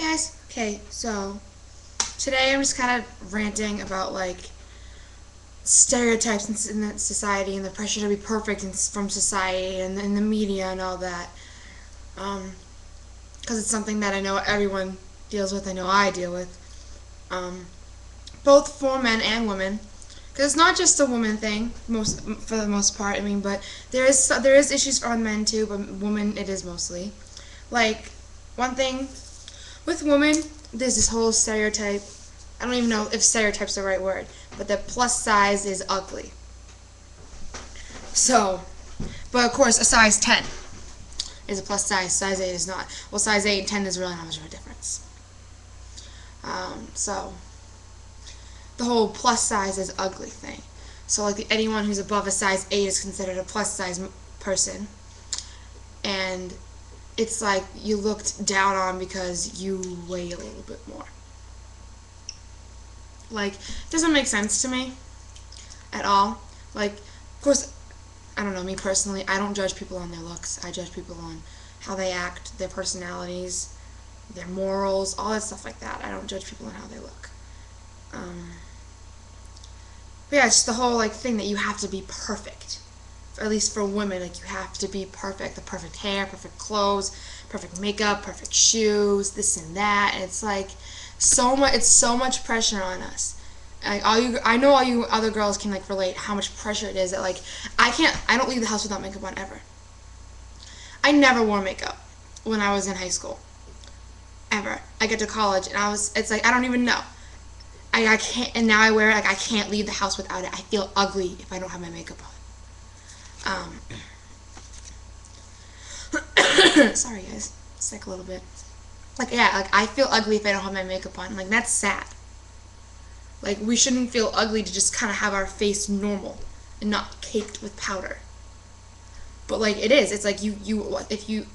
Hey guys, okay, so today I'm just kind of ranting about like stereotypes in the society and the pressure to be perfect from society and in the media and all that. Because it's something that I know everyone deals with. I know I deal with, um, both for men and women. Because it's not just a woman thing, for the most part. I mean, but there is issues for men too, but women it is mostly. Like one thing with women, there's this whole stereotype. I don't even know if stereotype's the right word, but that plus size is ugly. So, but of course, a size 10 is a plus size. Size 8 is not. Well, size 8 and 10 is really not much of a difference. So, the whole plus size is ugly thing. So, like, anyone who's above a size 8 is considered a plus size person. And it's like you looked down on because you weigh a little bit more. Like, it doesn't make sense to me at all. Like, of course, I don't know, me personally, I don't judge people on their looks. I judge people on how they act, their personalities, their morals, all that stuff like that. I don't judge people on how they look. But yeah, it's just the whole, like, thing that you have to be perfect. Or at least for women, like, you have to be perfect. The perfect hair, perfect clothes, perfect makeup, perfect shoes, this and that. And it's like, it's so much pressure on us. Like, I know all you other girls can like relate how much pressure it is that like I don't leave the house without makeup on ever. I never wore makeup when I was in high school. Ever. I get to college and it's like I don't even know. I can't, and now I wear it like I can't leave the house without it. I feel ugly if I don't have my makeup on. Sorry guys, sick a little bit. Like yeah, like I feel ugly if I don't have my makeup on. Like that's sad. Like, we shouldn't feel ugly to just kind of have our face normal and not caked with powder. But, like, it is. It's like if you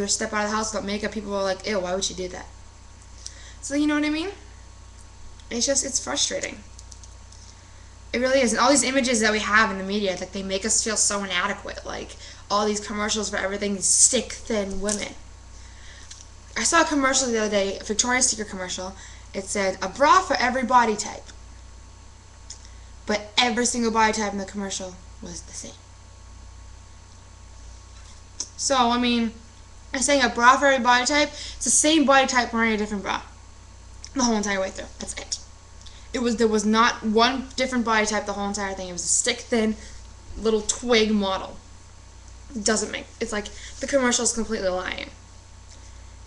step out of the house without makeup, people are like, ew, why would you do that? So, you know what I mean? It's frustrating. It really is. And all these images that we have in the media, like, they make us feel so inadequate. Like, all these commercials for everything, these stick, thin women. I saw a commercial the other day, a Victoria's Secret commercial. It said, a bra for every body type. But every single body type in the commercial was the same. So, I mean, I'm saying a bra for every body type, it's the same body type wearing a different bra. The whole entire way through. That's it. There was not one different body type the whole entire thing. It was a stick thin little twig model. It's like the commercial is completely lying.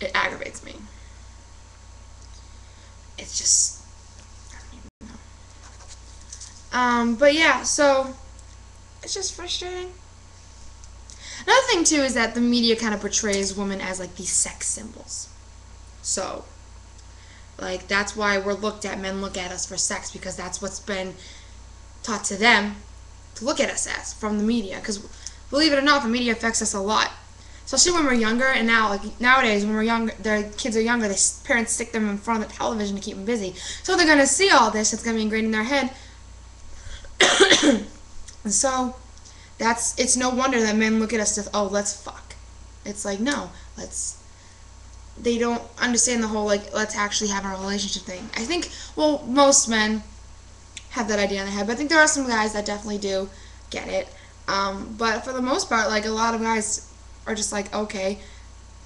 It aggravates me. It's just, I don't even know. But yeah, so it's just frustrating. Another thing too is that the media kind of portrays women as like these sex symbols. So, like that's why men look at us for sex, because that's what's been taught to them to look at us as from the media. Because believe it or not, the media affects us a lot. Especially when we're younger, and now, like nowadays, when we're younger, their kids are younger, parents stick them in front of the television to keep them busy. So they're going to see all this, it's going to be ingrained in their head. And so, it's no wonder that men look at us as, oh, let's fuck. It's like, no, they don't understand the whole, like, let's actually have a relationship thing. I think, well, most men have that idea in their head, but I think there are some guys that definitely do get it. But for the most part, like, a lot of guys are just like, okay,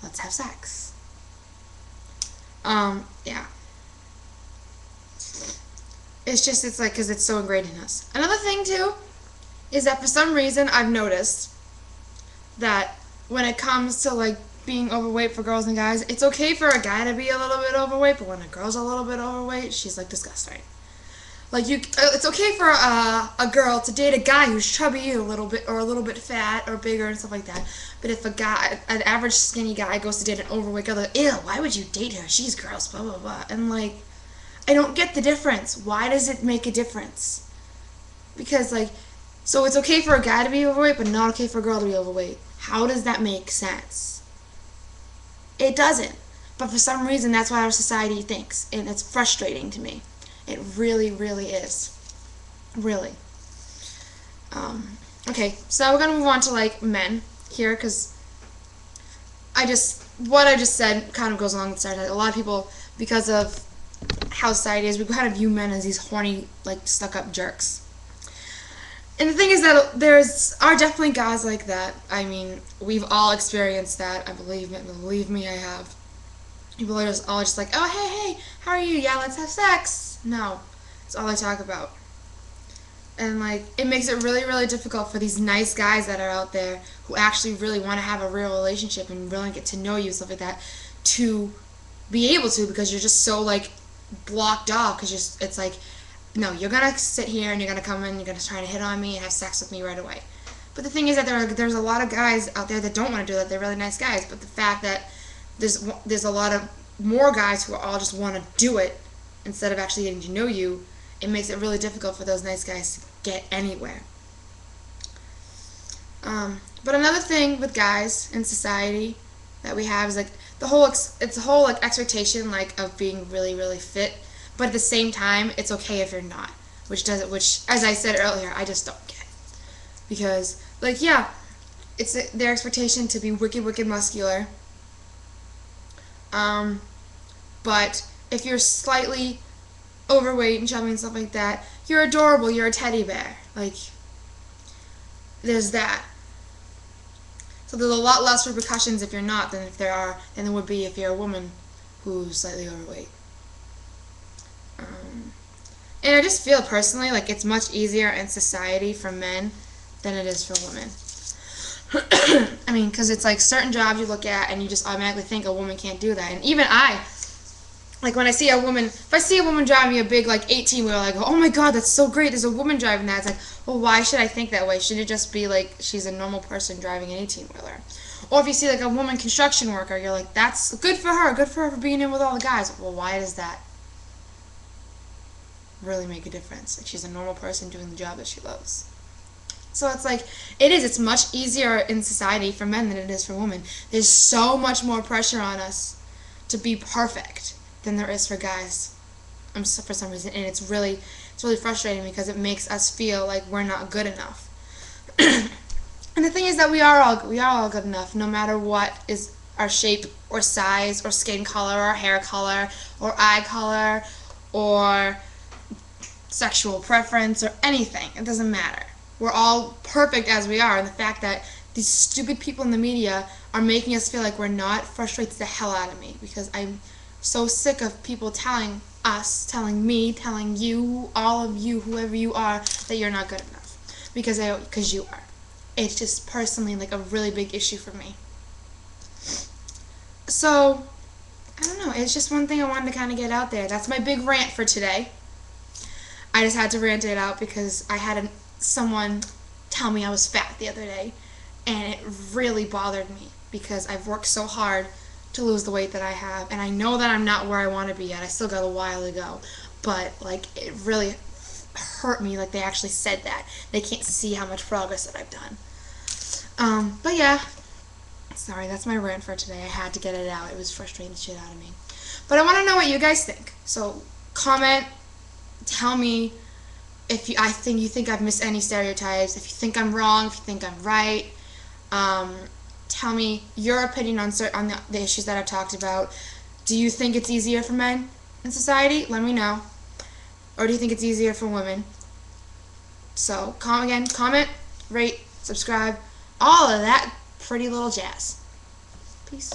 let's have sex. Yeah. It's like, because it's so ingrained in us. Another thing, too, is that for some reason I've noticed that when it comes to, like, being overweight for girls and guys, it's okay for a guy to be a little bit overweight, but when a girl's a little bit overweight, she's, like, disgusting. Like, it's okay for a girl to date a guy who's chubby a little bit, or a little bit fat, or bigger, and stuff like that. But if an average skinny guy goes to date an overweight girl, like, ew, why would you date her? She's gross, blah, blah, blah. And, like, I don't get the difference. Why does it make a difference? Because, like, so it's okay for a guy to be overweight, but not okay for a girl to be overweight. How does that make sense? It doesn't. But for some reason, that's what our society thinks. And it's frustrating to me. It really, really is. Really. Okay, so we're going to move on to, like, men here, because I just what I just said kind of goes along with society. A lot of people, because of how society is, we kind of view men as these horny, like, stuck-up jerks. And the thing is that are definitely guys like that. I mean, we've all experienced that. I believe it. Believe me, I have. People are just all just like, oh, hey, how are you? Yeah, let's have sex. No, that's all I talk about. And, like, it makes it really, really difficult for these nice guys that are out there who actually really want to have a real relationship and really get to know you and stuff like that to be able to, because you're just so, like, blocked off, because it's like, no, you're going to sit here and you're going to come in, you're going to try to hit on me and have sex with me right away. But the thing is that there's a lot of guys out there that don't want to do that. They're really nice guys. But the fact that there's a lot of more guys who all just want to do it instead of actually getting to know you, it makes it really difficult for those nice guys to get anywhere. But another thing with guys in society that we have is like the whole like expectation like of being really, really fit, but at the same time it's okay if you're not, which as I said earlier, I just don't get, because like, yeah, it's their expectation to be wicked, wicked muscular, but if you're slightly overweight and chubby and stuff like that, you're adorable, you're a teddy bear. Like, there's that. So there's a lot less repercussions if you're not than there would be if you're a woman who's slightly overweight. And I just feel personally like it's much easier in society for men than it is for women. I mean, because it's like certain jobs you look at and you just automatically think a woman can't do that. And even like when I see a woman, if I see a woman driving a big like 18-wheeler, I go, oh my god, that's so great, there's a woman driving that. It's like, well, why should I think that way? Should it just be like she's a normal person driving an 18-wheeler? Or if you see like a woman construction worker, you're like, that's good for her for being in with all the guys. Well, why does that really make a difference? Like, she's a normal person doing the job that she loves. So it's like, it's much easier in society for men than it is for women. There's so much more pressure on us to be perfect than there is for guys, for some reason, and it's really frustrating because it makes us feel like we're not good enough. And the thing is that we are all good enough, no matter what is our shape or size or skin color or hair color or eye color or sexual preference or anything. It doesn't matter. We're all perfect as we are, and the fact that these stupid people in the media are making us feel like we're not frustrates the hell out of me, because I'm so sick of people telling me, telling you, all of you, whoever you are, that you're not good enough, because you are. It's just personally like a really big issue for me. So, I don't know, it's just one thing I wanted to kind of get out there. That's my big rant for today. I just had to rant it out because I had someone tell me I was fat the other day, and it really bothered me because I've worked so hard to lose the weight that I have, and I know that I'm not where I want to be yet. I still got a while to go, but like, it really hurt me. Like, they actually said that they can't see how much progress that I've done. But yeah, sorry, that's my rant for today. I had to get it out. It was frustrating the shit out of me. But I want to know what you guys think. So comment, tell me if you think I've missed any stereotypes, if you think I'm wrong, if you think I'm right. Tell me your opinion on the issues that I've talked about. Do you think it's easier for men in society? Let me know. Or do you think it's easier for women? So, comment, rate, subscribe, all of that pretty little jazz. Peace.